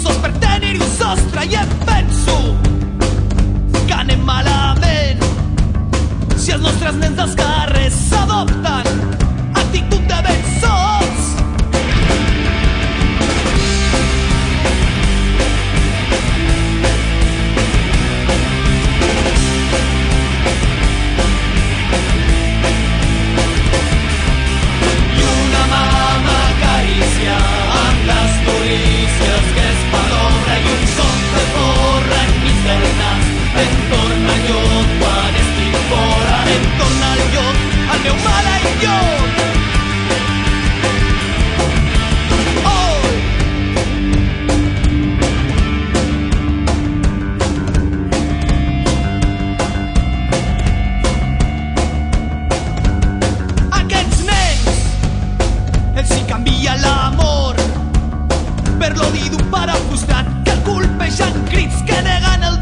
sos per tenir-hi un sostre i em penso que anem malament si els nostres nens dels carrers s'adopten actitud de ben sols. I una mà m'acaricia amb les turícies que es fa l'obra i un cop de porra enmig del nas em torna lloc quan estic fora, em torna al lloc, al meu maleït lloc. Aquests nens, els hi canvia l'amor per l'odi d'un pare frustrat que el colpegen crits que neguen el